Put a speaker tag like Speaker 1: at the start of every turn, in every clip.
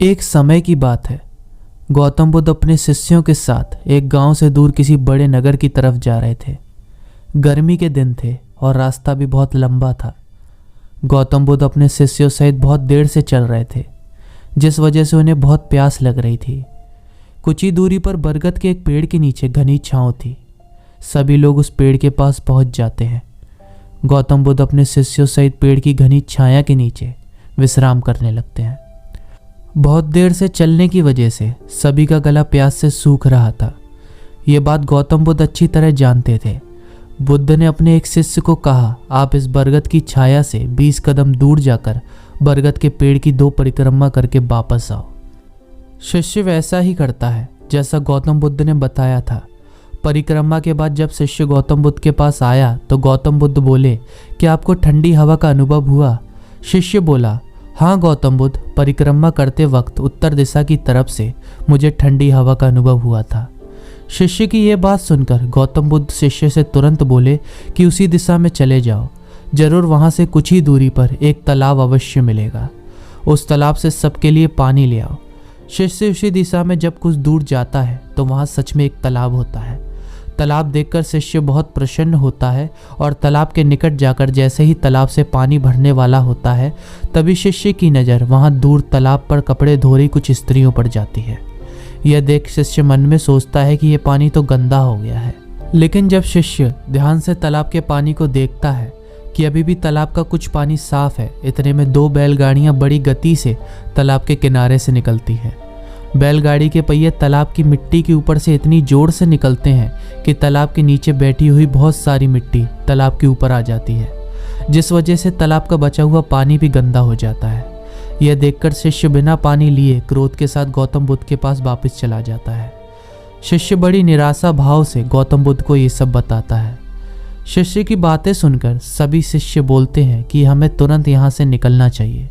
Speaker 1: एक समय की बात है। गौतम बुद्ध अपने शिष्यों के साथ एक गांव से दूर किसी बड़े नगर की तरफ जा रहे थे। गर्मी के दिन थे और रास्ता भी बहुत लंबा था। गौतम बुद्ध अपने शिष्यों सहित बहुत देर से चल रहे थे, जिस वजह से उन्हें बहुत प्यास लग रही थी। कुछ ही दूरी पर बरगद के एक पेड़ के नीचे घनी छांव थी। सभी लोग उस पेड़ के पास पहुंच जाते हैं। गौतम बुद्ध अपने शिष्यों सहित पेड़ की घनी छाया के नीचे विश्राम करने लगते हैं। बहुत देर से चलने की वजह से सभी का गला प्यास से सूख रहा था। ये बात गौतम बुद्ध अच्छी तरह जानते थे। बुद्ध ने अपने एक शिष्य को कहा, आप इस बरगद की छाया से 20 कदम दूर जाकर बरगद के पेड़ की 2 परिक्रमा करके वापस आओ। शिष्य वैसा ही करता है जैसा गौतम बुद्ध ने बताया था। परिक्रमा के बाद जब शिष्य गौतम बुद्ध के पास आया तो गौतम बुद्ध बोले, क्या आपको ठंडी हवा का अनुभव हुआ? शिष्य बोला, हाँ गौतम बुद्ध, परिक्रमा करते वक्त उत्तर दिशा की तरफ से मुझे ठंडी हवा का अनुभव हुआ था। शिष्य की यह बात सुनकर गौतम बुद्ध शिष्य से तुरंत बोले कि उसी दिशा में चले जाओ, जरूर वहाँ से कुछ ही दूरी पर एक तालाब अवश्य मिलेगा। उस तालाब से सबके लिए पानी ले आओ। शिष्य उसी दिशा में जब कुछ दूर जाता है तो वहाँ सच में एक तालाब होता है। तालाब देखकर शिष्य बहुत प्रसन्न होता है और तालाब के निकट जाकर जैसे ही तालाब से पानी भरने वाला होता है तभी शिष्य की नज़र वहाँ दूर तालाब पर कपड़े धो रही कुछ स्त्रियों पर जाती है। यह देख शिष्य मन में सोचता है कि यह पानी तो गंदा हो गया है। लेकिन जब शिष्य ध्यान से तालाब के पानी को देखता है कि अभी भी तालाब का कुछ पानी साफ है, इतने में 2 बैलगाड़ियाँ बड़ी गति से तालाब के किनारे से निकलती हैं। बैलगाड़ी के पहिए तालाब की मिट्टी के ऊपर से इतनी जोर से निकलते हैं कि तालाब के नीचे बैठी हुई बहुत सारी मिट्टी तालाब के ऊपर आ जाती है, जिस वजह से तालाब का बचा हुआ पानी भी गंदा हो जाता है। यह देखकर शिष्य बिना पानी लिए क्रोध के साथ गौतम बुद्ध के पास वापस चला जाता है। शिष्य बड़ी निराशा भाव से गौतम बुद्ध को ये सब बताता है। शिष्य की बातें सुनकर सभी शिष्य बोलते हैं कि हमें तुरंत यहाँ से निकलना चाहिए,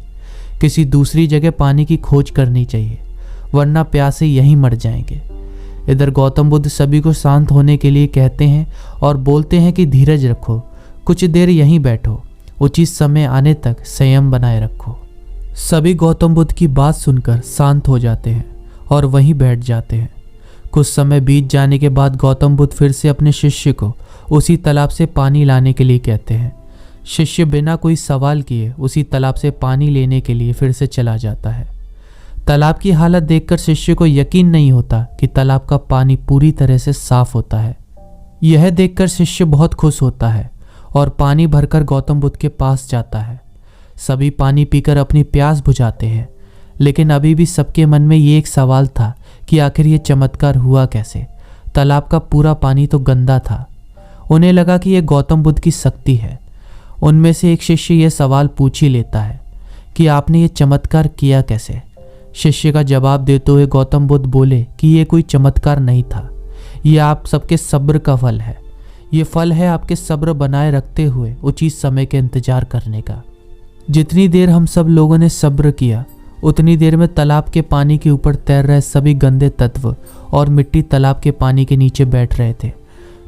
Speaker 1: किसी दूसरी जगह पानी की खोज करनी चाहिए, वरना प्यासे यहीं मर जाएंगे। इधर गौतम बुद्ध सभी को शांत होने के लिए कहते हैं और बोलते हैं कि धीरज रखो, कुछ देर यहीं बैठो, उचित समय आने तक संयम बनाए रखो। सभी गौतम बुद्ध की बात सुनकर शांत हो जाते हैं और वहीं बैठ जाते हैं। कुछ समय बीत जाने के बाद गौतम बुद्ध फिर से अपने शिष्य को उसी तालाब से पानी लाने के लिए कहते हैं। शिष्य बिना कोई सवाल किए उसी तालाब से पानी लेने के लिए फिर से चला जाता है। तालाब की हालत देखकर शिष्य को यकीन नहीं होता कि तालाब का पानी पूरी तरह से साफ होता है। यह देखकर शिष्य बहुत खुश होता है और पानी भरकर गौतम बुद्ध के पास जाता है। सभी पानी पीकर अपनी प्यास बुझाते हैं, लेकिन अभी भी सबके मन में ये एक सवाल था कि आखिर ये चमत्कार हुआ कैसे? तालाब का पूरा पानी तो गंदा था। उन्हें लगा कि यह गौतम बुद्ध की शक्ति है। उनमें से एक शिष्य यह सवाल पूछ ही लेता है कि आपने ये चमत्कार किया कैसे? शिष्य का जवाब देते हुए गौतम बुद्ध बोले कि ये कोई चमत्कार नहीं था, ये आप सबके सब्र का फल है। ये फल है आपके सब्र बनाए रखते हुए उचित समय के इंतजार करने का। जितनी देर हम सब लोगों ने सब्र किया, उतनी देर में तालाब के पानी के ऊपर तैर रहे सभी गंदे तत्व और मिट्टी तालाब के पानी के नीचे बैठ रहे थे।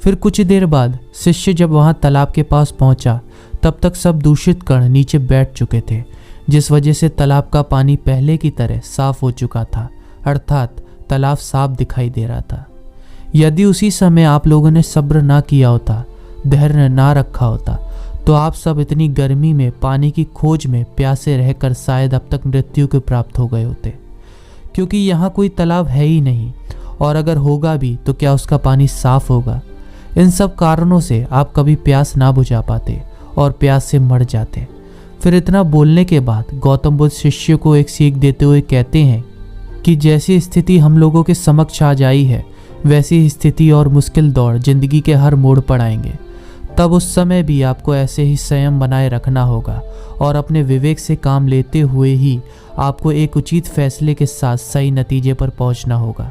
Speaker 1: फिर कुछ देर बाद शिष्य जब वहाँ तालाब के पास पहुँचा तब तक सब दूषित कण नीचे बैठ चुके थे, जिस वजह से तालाब का पानी पहले की तरह साफ हो चुका था, अर्थात तालाब साफ दिखाई दे रहा था। यदि उसी समय आप लोगों ने सब्र ना किया होता, धैर्य ना रखा होता, तो आप सब इतनी गर्मी में पानी की खोज में प्यासे रहकर शायद अब तक मृत्यु को प्राप्त हो गए होते, क्योंकि यहाँ कोई तालाब है ही नहीं, और अगर होगा भी तो क्या उसका पानी साफ होगा? इन सब कारणों से आप कभी प्यास ना बुझा पाते और प्यास से मर जाते। फिर इतना बोलने के बाद गौतम बुद्ध शिष्य को एक सीख देते हुए कहते हैं कि जैसी स्थिति हम लोगों के समक्ष आ जाई है, वैसी स्थिति और मुश्किल दौर जिंदगी के हर मोड़ पर आएंगे। तब उस समय भी आपको ऐसे ही संयम बनाए रखना होगा और अपने विवेक से काम लेते हुए ही आपको एक उचित फैसले के साथ सही नतीजे पर पहुंचना होगा।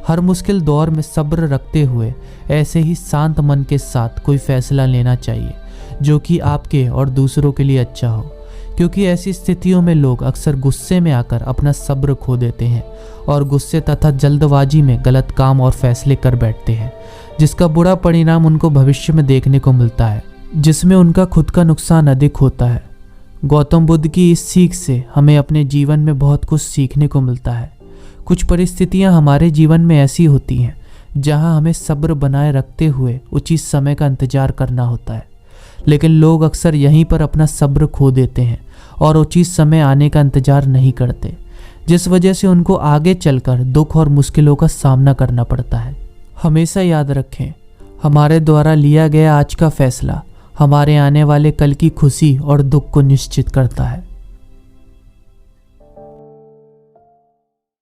Speaker 1: हर मुश्किल दौर में सब्र रखते हुए ऐसे ही शांत मन के साथ कोई फैसला लेना चाहिए जो कि आपके और दूसरों के लिए अच्छा हो, क्योंकि ऐसी स्थितियों में लोग अक्सर गुस्से में आकर अपना सब्र खो देते हैं और गुस्से तथा जल्दबाजी में गलत काम और फैसले कर बैठते हैं, जिसका बुरा परिणाम उनको भविष्य में देखने को मिलता है, जिसमें उनका खुद का नुकसान अधिक होता है। गौतम बुद्ध की इस सीख से हमें अपने जीवन में बहुत कुछ सीखने को मिलता है। कुछ परिस्थितियां हमारे जीवन में ऐसी होती हैं जहां हमें सब्र बनाए रखते हुए उचित समय का इंतजार करना होता है, लेकिन लोग अक्सर यहीं पर अपना सब्र खो देते हैं और उचित समय आने का इंतजार नहीं करते, जिस वजह से उनको आगे चलकर दुख और मुश्किलों का सामना करना पड़ता है। हमेशा याद रखें, हमारे द्वारा लिया गया आज का फैसला हमारे आने वाले कल की खुशी और दुख को निश्चित करता है।